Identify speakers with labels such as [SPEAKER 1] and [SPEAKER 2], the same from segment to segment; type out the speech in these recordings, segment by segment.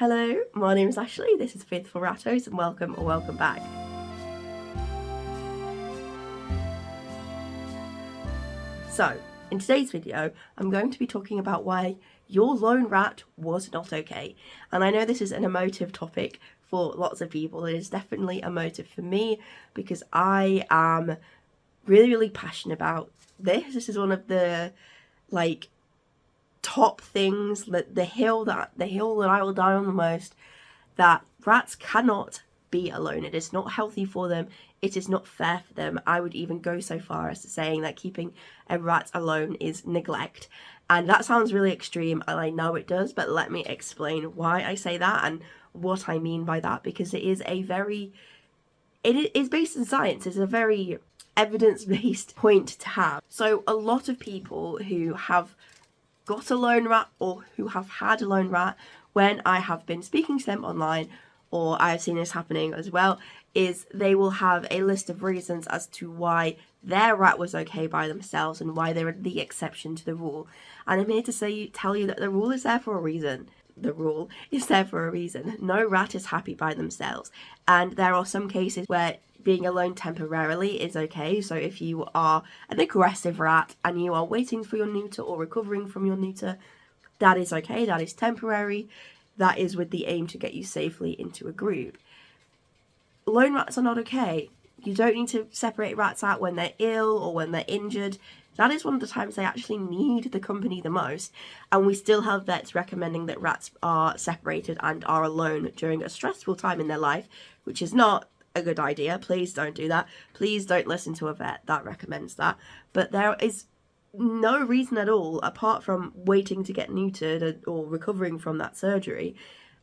[SPEAKER 1] Hello, my name is Ashley, this is Faithful Rattos, and welcome or welcome back. So, in today's video, I'm going to be talking about why your lone rat was not okay. And I know this is an emotive topic for lots of people. It is definitely emotive for me because I am really passionate about this. This is one of the top things, that the hill that I will die on the most, that rats cannot be alone. It is not healthy for them. It is not fair for them. I would even go so far as to saying that keeping a rat alone is neglect. And that sounds really extreme, and I know it does, but let me explain why I say that and what I mean by that, because it is based in science. It's a very evidence-based point to have. So a lot of people who have got a lone rat or who have had a lone rat, when I have been speaking to them online, or I have seen this happening as well, is they will have a list of reasons as to why their rat was okay by themselves and why they're the exception to the rule. And I'm here to tell you that the rule is there for a reason. The rule is there for a reason. No rat is happy by themselves. And there are some cases where being alone temporarily is okay. So if you are an aggressive rat and you are waiting for your neuter or recovering from your neuter, that is okay. That is temporary. That is with the aim to get you safely into a group. Lone rats are not okay. You don't need to separate rats out when they're ill or when they're injured. That is one of the times they actually need the company the most. And we still have vets recommending that rats are separated and are alone during a stressful time in their life, which is not a good idea. Please don't do that. Please don't listen to a vet that recommends that. But there is no reason at all, apart from waiting to get neutered or recovering from that surgery,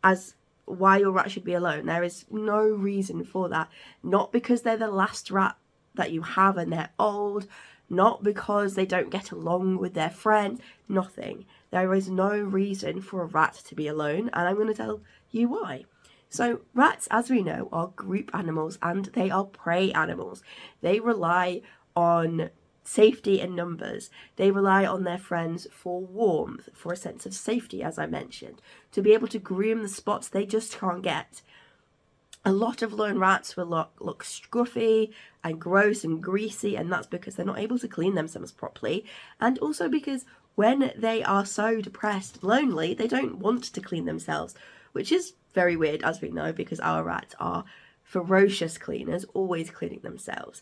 [SPEAKER 1] as why your rat should be alone. There is no reason for that. Not because they're the last rat that you have and they're old, not because they don't get along with their friends, nothing. There is no reason for a rat to be alone, and I'm going to tell you why. So rats, as we know, are group animals and they are prey animals. They rely on safety in numbers. They rely on their friends for warmth, for a sense of safety, as I mentioned, to be able to groom the spots they just can't get. A lot of lone rats will look scruffy and gross and greasy, and that's because they're not able to clean themselves properly, and also because when they are so depressed, lonely, they don't want to clean themselves, which is very weird, as we know, because our rats are ferocious cleaners, always cleaning themselves.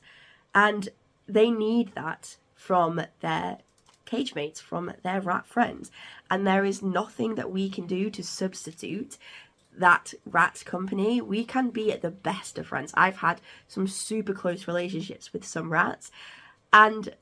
[SPEAKER 1] And they need that from their cage mates, from their rat friends. And there is nothing that we can do to substitute that rat company. We can be at the best of friends. I've had some super close relationships with some rats, and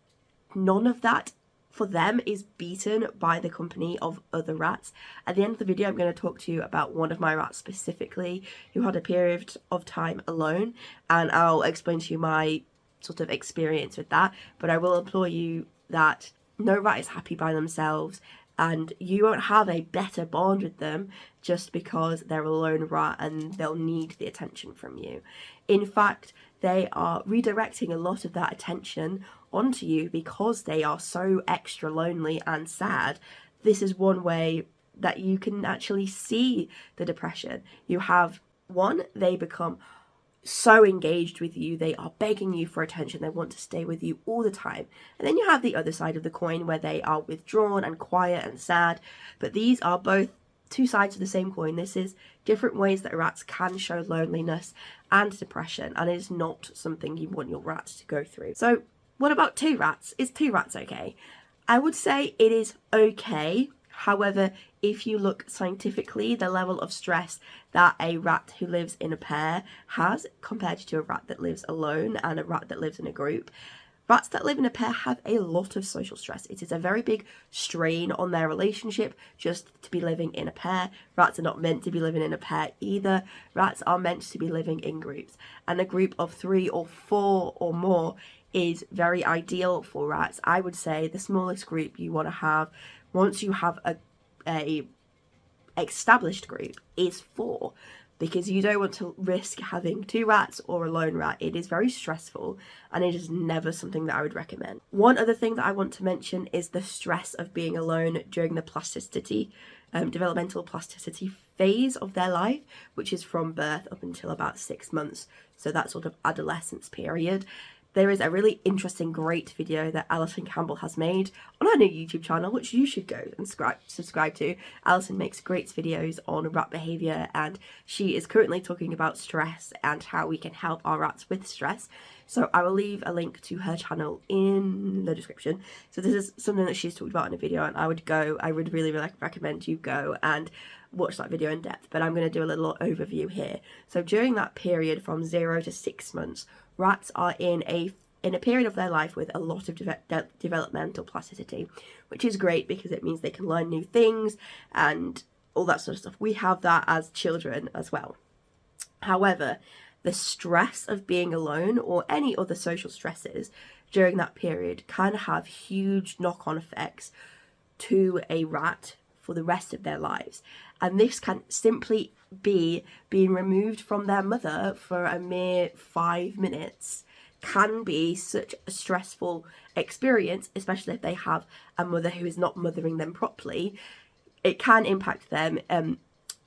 [SPEAKER 1] none of that for them is beaten by the company of other rats. At the end of the video, I'm going to talk to you about one of my rats specifically who had a period of time alone, and I'll explain to you my sort of experience with that. But I will implore you that no rat is happy by themselves, and you won't have a better bond with them just because they're a lone rat and they'll need the attention from you. In fact, they are redirecting a lot of that attention onto you because they are so extra lonely and sad. This is one way that you can actually see the depression. You have one, they become so engaged with you, they are begging you for attention, they want to stay with you all the time. And then you have the other side of the coin where they are withdrawn and quiet and sad. But these are both two sides of the same coin. This is different ways that rats can show loneliness and depression, and it is not something you want your rat to go through. So what about two rats? Is two rats okay? I would say it is okay. However, if you look scientifically, the level of stress that a rat who lives in a pair has compared to a rat that lives alone and a rat that lives in a group, rats that live in a pair have a lot of social stress. It is a very big strain on their relationship just to be living in a pair. Rats are not meant to be living in a pair either. Rats are meant to be living in groups, and a group of 3 or 4 or more is very ideal for rats. I would say the smallest group you want to have, once you have a established group, is 4, because you don't want to risk having 2 rats or a lone rat. It is very stressful, and it is never something that I would recommend. One other thing that I want to mention is the stress of being alone during the plasticity developmental plasticity phase of their life, which is from birth up until about 6 months, so that sort of adolescence period. There is a really interesting, great video that Alison Campbell has made on her new YouTube channel, which you should go and subscribe to. Alison makes great videos on rat behaviour, and she is currently talking about stress and how we can help our rats with stress. So I will leave a link to her channel in the description. So this is something that she's talked about in a video, and I would really recommend you go and watch that video in depth. But I'm going to do a little overview here. So during that period from 0 to 6 months, rats are in a period of their life with a lot of developmental plasticity, which is great because it means they can learn new things and all that sort of stuff. We have that as children as well. However, the stress of being alone or any other social stresses during that period can have huge knock-on effects to a rat for the rest of their lives. And this can simply be being removed from their mother for a mere 5 minutes can be such a stressful experience, especially if they have a mother who is not mothering them properly. It can impact them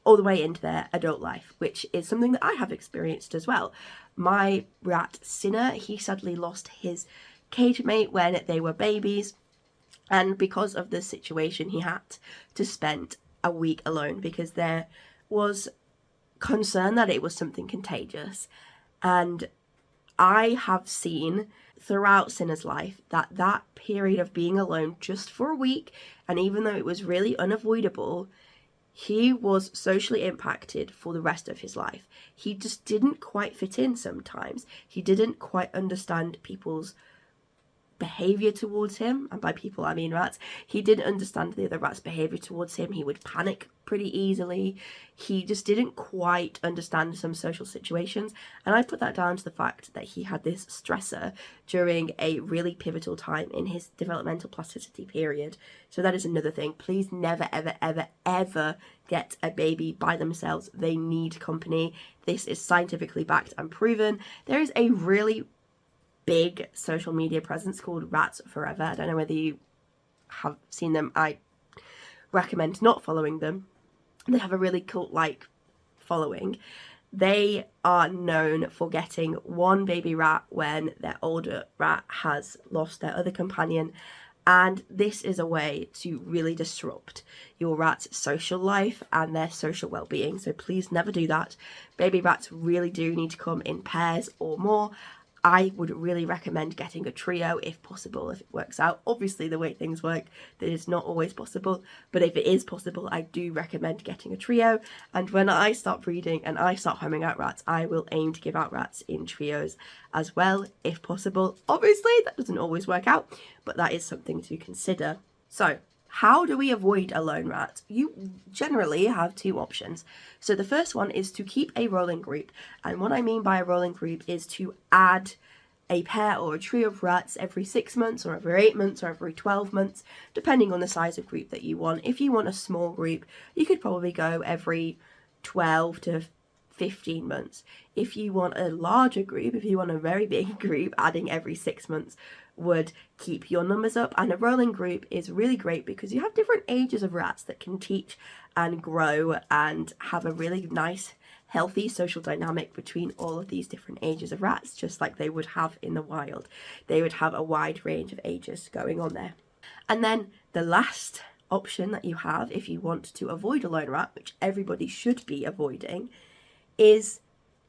[SPEAKER 1] all the way into their adult life, which is something that I have experienced as well. My rat Sinner, he sadly lost his cage mate when they were babies, and because of the situation he had to spend a week alone because there was concern that it was something contagious. And I have seen throughout Sinner's life that period of being alone just for a week, and even though it was really unavoidable, he was socially impacted for the rest of his life. He just didn't quite fit in sometimes. He didn't quite understand people's behaviour towards him, and by people I mean rats. He didn't understand the other rats' behaviour towards him. He would panic pretty easily. He just didn't quite understand some social situations, and I put that down to the fact that he had this stressor during a really pivotal time in his developmental plasticity period. So that is another thing. Please never ever get a baby by themselves. They need company. This is scientifically backed and proven. There is a really big social media presence called Rats Forever. I don't know whether you have seen them. I recommend not following them. They have a really cult-like following. They are known for getting one baby rat when their older rat has lost their other companion, and this is a way to really disrupt your rat's social life and their social well-being. So please never do that. Baby rats really do need to come in pairs or more. I would really recommend getting a trio if possible, if it works out. Obviously, the way things work, that is not always possible, but if it is possible, I do recommend getting a trio. And when I start breeding and I start homing out rats, I will aim to give out rats in trios as well, if possible. Obviously, that doesn't always work out, but that is something to consider. So, how do we avoid a lone rat? You generally have two options. So the first one is to keep a rolling group. And what I mean by a rolling group is to add a pair or a trio of rats every 6 months or every 8 months or every 12 months, depending on the size of group that you want. If you want a small group, you could probably go every 12 to 15 months. If you want a larger group, if you want a very big group, adding every 6 months would keep your numbers up. And a rolling group is really great because you have different ages of rats that can teach and grow and have a really nice healthy social dynamic between all of these different ages of rats, just like they would have in the wild. They would have a wide range of ages going on there. And then the last option that you have if you want to avoid a lone rat, which everybody should be avoiding, is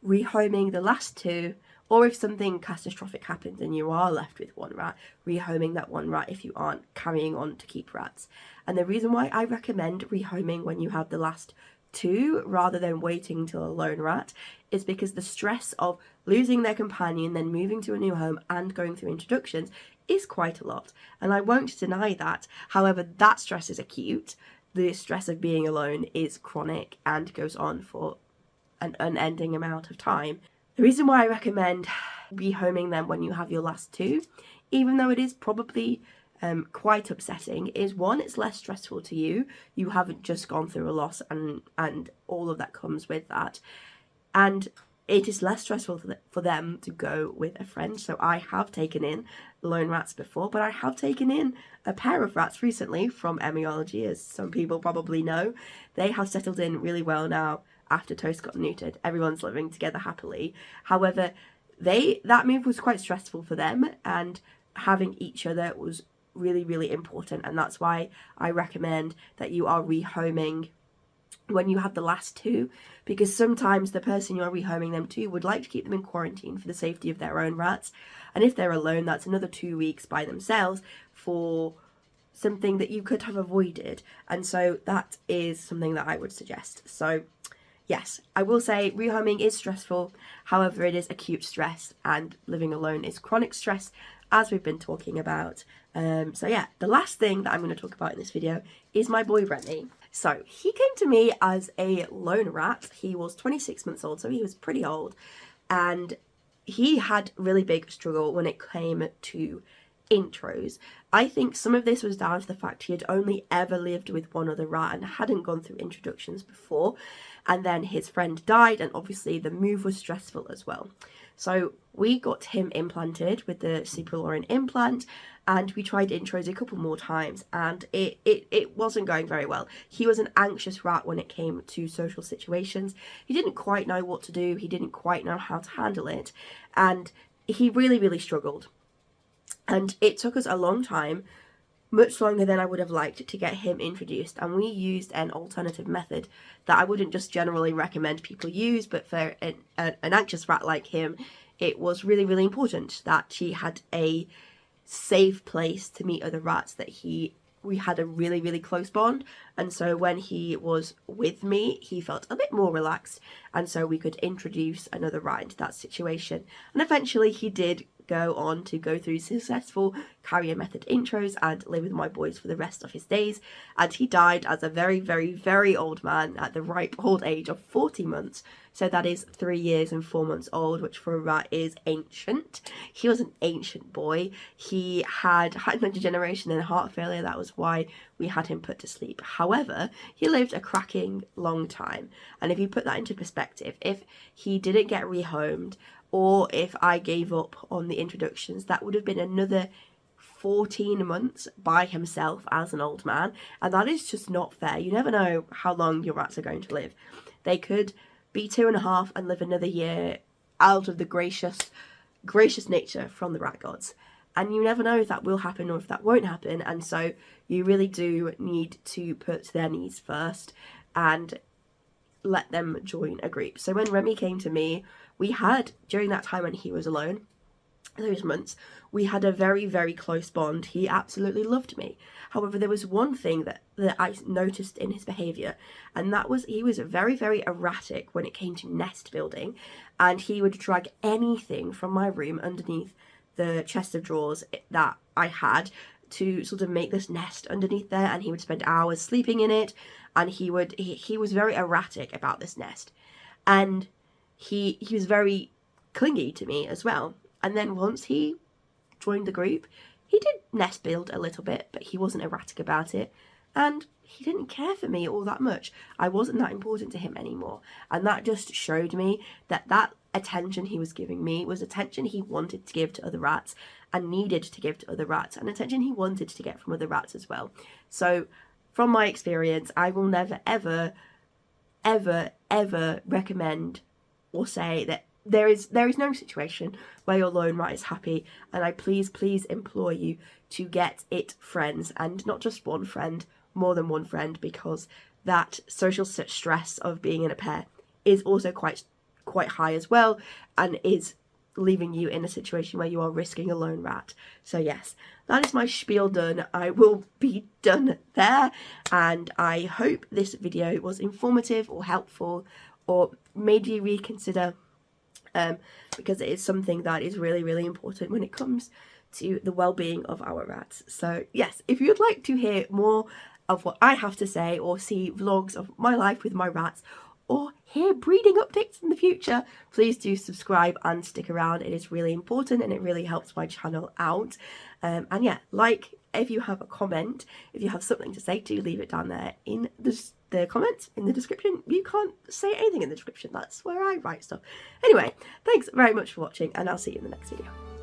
[SPEAKER 1] rehoming the last two, or if something catastrophic happens and you are left with one rat, rehoming that one rat if you aren't carrying on to keep rats. And the reason why I recommend rehoming when you have the last two rather than waiting until a lone rat is because the stress of losing their companion, then moving to a new home and going through introductions is quite a lot. And I won't deny that. However, that stress is acute. The stress of being alone is chronic and goes on for an unending amount of time. The reason why I recommend rehoming them when you have your last two, even though it is probably quite upsetting, is one, it's less stressful to you. You haven't just gone through a loss and all of that comes with that. And it is less stressful for them to go with a friend. So I have taken in lone rats before, but I have taken in a pair of rats recently from Emmyology, as some people probably know. They have settled in really well now after Toast got neutered. Everyone's living together happily. However, that move was quite stressful for them, and having each other was really, really important. And that's why I recommend that you are rehoming when you have the last two, because sometimes the person you're rehoming them to would like to keep them in quarantine for the safety of their own rats, and if they're alone, that's another 2 weeks by themselves for something that you could have avoided. And so that is something that I would suggest. So yes, I will say rehoming is stressful. However, it is acute stress, and living alone is chronic stress, as we've been talking about. So yeah, the last thing that I'm going to talk about in this video is my boy Remy. So he came to me as a lone rat. He was 26 months old, so he was pretty old, and he had really big struggle when it came to intros. I think some of this was down to the fact he had only ever lived with one other rat and hadn't gone through introductions before, and then his friend died, and obviously the move was stressful as well. So we got him implanted with the Superlorin implant, and we tried intros a couple more times, and it wasn't going very well. He was an anxious rat when it came to social situations. He didn't quite know what to do, he didn't quite know how to handle it, and he really, really struggled. And it took us a long time, much longer than I would have liked, to get him introduced. And we used an alternative method that I wouldn't just generally recommend people use, but for an anxious rat like him, it was really, really important that he had a safe place to meet other rats, that we had a really, really close bond. And so when he was with me, he felt a bit more relaxed, and so we could introduce another rat into that situation. And eventually he did go on to go through successful carrier method intros and live with my boys for the rest of his days, and he died as a very, very, very old man at the ripe old age of 40 months. So that is 3 years and 4 months old, which for a rat is ancient. He was an ancient boy. He had degeneration and heart failure. That was why we had him put to sleep. However, he lived a cracking long time. And if you put that into perspective, if he didn't get rehomed, or if I gave up on the introductions, that would have been another 14 months by himself as an old man. And that is just not fair. You never know how long your rats are going to live. They could be 2.5 and live another year out of the gracious nature from the rat gods. And you never know if that will happen or if that won't happen. And so you really do need to put their needs first and let them join a group. So when Remy came to me, we had, during that time when he was alone, those months, we had a very, very close bond. He absolutely loved me. However, there was one thing that I noticed in his behaviour, and that was he was very, very erratic when it came to nest building, and he would drag anything from my room underneath the chest of drawers that I had to sort of make this nest underneath there, and he would spend hours sleeping in it, and he was very erratic about this nest, and he was very clingy to me as well. And then once he joined the group, he did nest build a little bit, but he wasn't erratic about it, and he didn't care for me all that much. I wasn't that important to him anymore, and that just showed me that attention he was giving me was attention he wanted to give to other rats and needed to give to other rats, and attention he wanted to get from other rats as well. So from my experience, I will never, ever, ever, ever recommend or say that there is no situation where your lone rat is happy, and I please implore you to get it friends, and not just one friend, more than one friend, because that social stress of being in a pair is also quite high as well, and is leaving you in a situation where you are risking a lone rat. So yes, that is my spiel done. I will be done there, and I hope this video was informative or helpful or made you reconsider, because it is something that is really, really important when it comes to the well-being of our rats. So yes, if you'd like to hear more of what I have to say, or see vlogs of my life with my rats, or hear breeding updates in the future, please do subscribe and stick around. It is really important, and it really helps my channel out. And yeah, if you have a comment, if you have something to say, do leave it down there in the the comments in the description. You can't say anything in the description. That's where I write stuff. Anyway, thanks very much for watching, and I'll see you in the next video.